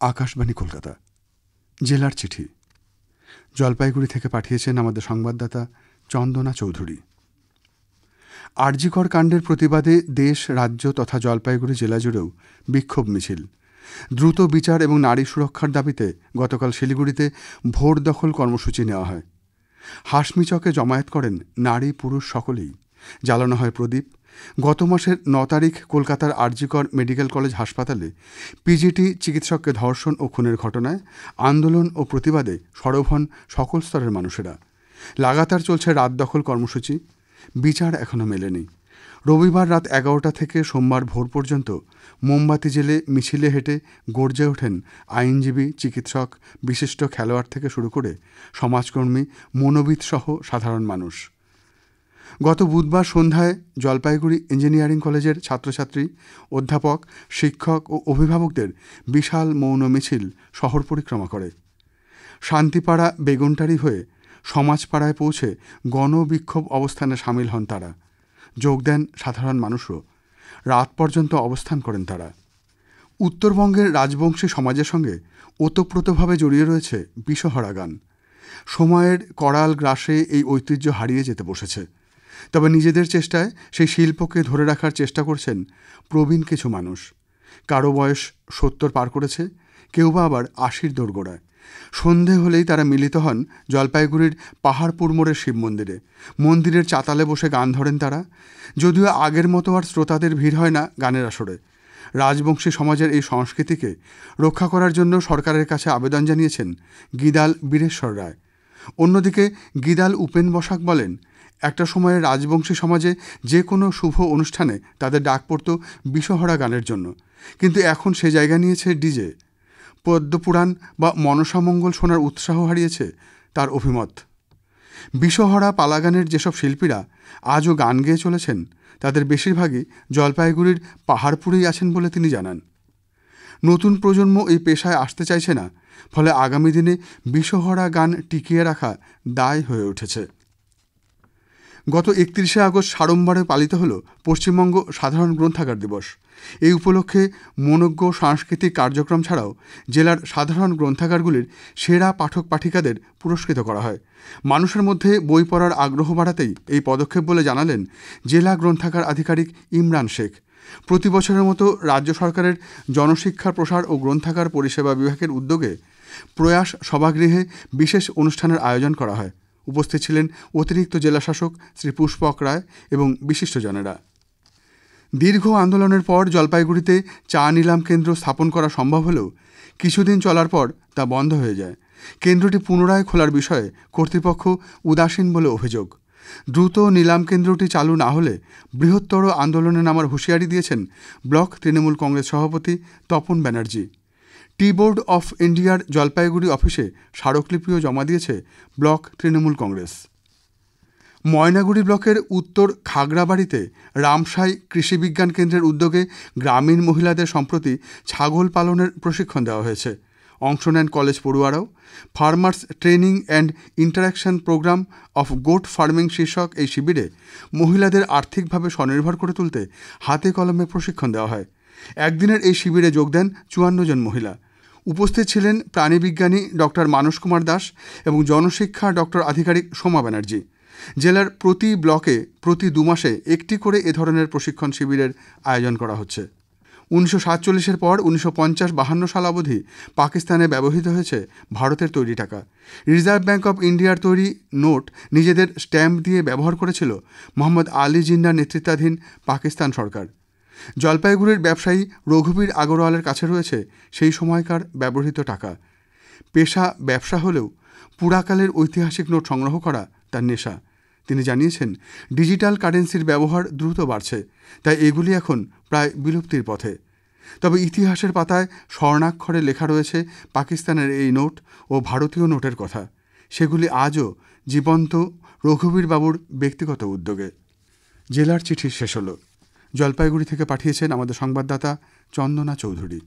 আকাশবাণী কলকাতা জেলার চিঠি জলপাইগুড়ি থেকে পাঠিয়েছেন আমাদের সংবাদদাতা চন্দনা চৌধুরী। আরজি কর কাণ্ডের প্রতিবাদে দেশ, রাজ্য তথা জলপাইগুড়ি জেলা জুড়েও বিক্ষোভ মিছিল। দ্রুত বিচার এবং নারী সুরক্ষার দাবিতে গতকাল শিলিগুড়িতে ভোট দখল কর্মসূচি নেওয়া হয়। হাসমি চকে জমায়েত করেন নারী পুরুষ সকলেই। জ্বালানো হয় প্রদীপ। গত মাসের 9 তারিখ কলকাতার আরজি কর মেডিকেল কলেজ হাসপাতালে পিজিটি চিকিৎসককে ধর্ষণ ও খুনের ঘটনায় আন্দোলন ও প্রতিবাদে সরব হন সকল স্তরের মানুষেরা। লাগাতার চলছে রাত দখল কর্মসূচি। বিচার এখনও মেলেনি। রবিবার রাত 11টা থেকে সোমবার ভোর পর্যন্ত মোমবাতি জেলে মিছিলে হেঁটে গর্জে ওঠেন আইনজীবী, চিকিৎসক, বিশিষ্ট খেলোয়াড় থেকে শুরু করে সমাজকর্মী, মনোবিদ সহ সাধারণ মানুষ। গত বুধবার সন্ধ্যায় জলপাইগুড়ি ইঞ্জিনিয়ারিং কলেজের ছাত্রছাত্রী, অধ্যাপক, শিক্ষক ও অভিভাবকদের বিশাল মৌন মিছিল শহর পরিক্রমা করে। শান্তিপাড়া বেগুনটারি হয়ে সমাজপাড়ায় পৌঁছে গণবিক্ষোভ অবস্থানে সামিল হন তারা। যোগ দেন সাধারণ মানুষও। রাত পর্যন্ত অবস্থান করেন তারা। উত্তরবঙ্গের রাজবংশী সমাজের সঙ্গে ওতপ্রোতভাবে জড়িয়ে রয়েছে বিষহরা গান। সময়ের করাল গ্রাসে এই ঐতিহ্য হারিয়ে যেতে বসেছে। তবে নিজেদের চেষ্টায় সেই শিল্পকে ধরে রাখার চেষ্টা করছেন প্রবীণ কিছু মানুষ। কারো বয়স 70 পার করেছে, কেউ বা আবার 80-র দোরগোড়ায়। সন্ধে হলেই তারা মিলিত হন জলপাইগুড়ির পাহাড়পুর মোড়ের শিব মন্দিরে। মন্দিরের চাতালে বসে গান ধরেন তারা। যদিও আগের মতো আর শ্রোতাদের ভিড় হয় না গানের আসরে। রাজবংশী সমাজের এই সংস্কৃতিকে রক্ষা করার জন্য সরকারের কাছে আবেদন জানিয়েছেন গিদাল বীরেশ্বর রায়। অন্যদিকে গিদাল উপেন বসাক বলেন, একটা সময়ে রাজবংশী সমাজে যে কোনো শুভ অনুষ্ঠানে তাদের ডাক পড়ত বিষহরা গানের জন্য, কিন্তু এখন সে জায়গা নিয়েছে ডিজে। পদ্মপুরাণ বা মনসামঙ্গল শোনার উৎসাহ হারিয়েছে তার অভিমত। বিষহরা পালাগানের যেসব শিল্পীরা আজও গান গেয়ে চলেছেন তাদের বেশিরভাগই জলপাইগুড়ির পাহাড়পুরেই আছেন বলে তিনি জানান। নতুন প্রজন্ম এই পেশায় আসতে চাইছে না, ফলে আগামী দিনে বিষহরা গান টিকিয়ে রাখা দায় হয়ে উঠেছে। গত 31শে আগস্ট সাড়ম্বরে পালিত হল পশ্চিমবঙ্গ সাধারণ গ্রন্থাগার দিবস। এই উপলক্ষে মনোজ্ঞ সাংস্কৃতিক কার্যক্রম ছাড়াও জেলার সাধারণ গ্রন্থাগারগুলির সেরা পাঠক পাঠিকাদের পুরস্কৃত করা হয়। মানুষের মধ্যে বই পড়ার আগ্রহ বাড়াতেই এই পদক্ষেপ বলে জানালেন জেলা গ্রন্থাগার আধিকারিক ইমরান শেখ। প্রতি বছরের মতো রাজ্য সরকারের জনশিক্ষা প্রসার ও গ্রন্থাগার পরিষেবা বিভাগের উদ্যোগে প্রয়াস সভাগৃহে বিশেষ অনুষ্ঠানের আয়োজন করা হয়। উপস্থিত ছিলেন অতিরিক্ত জেলাশাসক শ্রী পুষ্পক রায় এবং বিশিষ্টজনেরা। দীর্ঘ আন্দোলনের পর জলপাইগুড়িতে চা নিলাম কেন্দ্র স্থাপন করা সম্ভব হলেও কিছুদিন চলার পর তা বন্ধ হয়ে যায়। কেন্দ্রটি পুনরায় খোলার বিষয়ে কর্তৃপক্ষ উদাসীন বলে অভিযোগ। দ্রুত নিলাম কেন্দ্রটি চালু না হলে বৃহত্তর আন্দোলনে নামার হুঁশিয়ারি দিয়েছেন ব্লক তৃণমূল কংগ্রেস সভাপতি Tapan Banerjee. Tea board of ইন্ডিয়ার জলপাইগুড়ি অফিসে স্মারকলিপিও জমা দিয়েছে ব্লক তৃণমূল কংগ্রেস। ময়নাগুড়ি ব্লকের উত্তর খাগড়াবাড়িতে রামসাই কৃষি বিজ্ঞান কেন্দ্রের উদ্যোগে গ্রামীণ মহিলাদের সম্প্রতি ছাগল পালনের প্রশিক্ষণ দেওয়া হয়েছে। অংশ নেন কলেজ পড়ুয়ারাও। Farmers training and interaction programme of goat farming শীর্ষক এই শিবিরে মহিলাদের আর্থিকভাবে স্বনির্ভর করে তুলতে হাতে কলমে প্রশিক্ষণ দেওয়া হয়। একদিনের এই শিবিরে যোগ দেন 54 জন মহিলা। উপস্থিত ছিলেন প্রাণীবিজ্ঞানী ডক্টর মানস কুমার দাস এবং জনশিক্ষা ডক্টর আধিকারিক সোমা ব্যানার্জি। জেলার প্রতি ব্লকে প্রতি 2 মাসে একটি করে এ ধরনের প্রশিক্ষণ শিবিরের আয়োজন করা হচ্ছে। 1947-এর পর 1950-52 সাল অবধি পাকিস্তানে ব্যবহৃত হয়েছে ভারতের তৈরি টাকা। রিজার্ভ ব্যাঙ্ক অফ ইন্ডিয়ার তৈরি নোট নিজেদের স্ট্যাম্প দিয়ে ব্যবহার করেছিল মোহাম্মদ আলী জিন্নার নেতৃত্বাধীন পাকিস্তান সরকার। জলপাইগুড়ির ব্যবসায়ী রঘুবীর আগরওয়ালের কাছে রয়েছে সেই সময়কার ব্যবহৃত টাকা। পেশা ব্যবসা হলেও পুরাকালের ঐতিহাসিক নোট সংগ্রহ করা তার নেশা। তিনি জানিয়েছেন, ডিজিটাল কারেন্সির ব্যবহার দ্রুত বাড়ছে, তাই এগুলি এখন প্রায় বিলুপ্তির পথে। তবে ইতিহাসের পাতায় স্বর্ণাক্ষরে লেখা রয়েছে পাকিস্তানের এই নোট ও ভারতীয় নোটের কথা। সেগুলি আজও জীবন্ত রঘুবীর বাবুর ব্যক্তিগত উদ্যোগে। জেলার চিঠি শেষ হলো। জলপাইগুড়ি থেকে পাঠিয়েছেন আমাদের সংবাদদাতা চন্দনা চৌধুরী।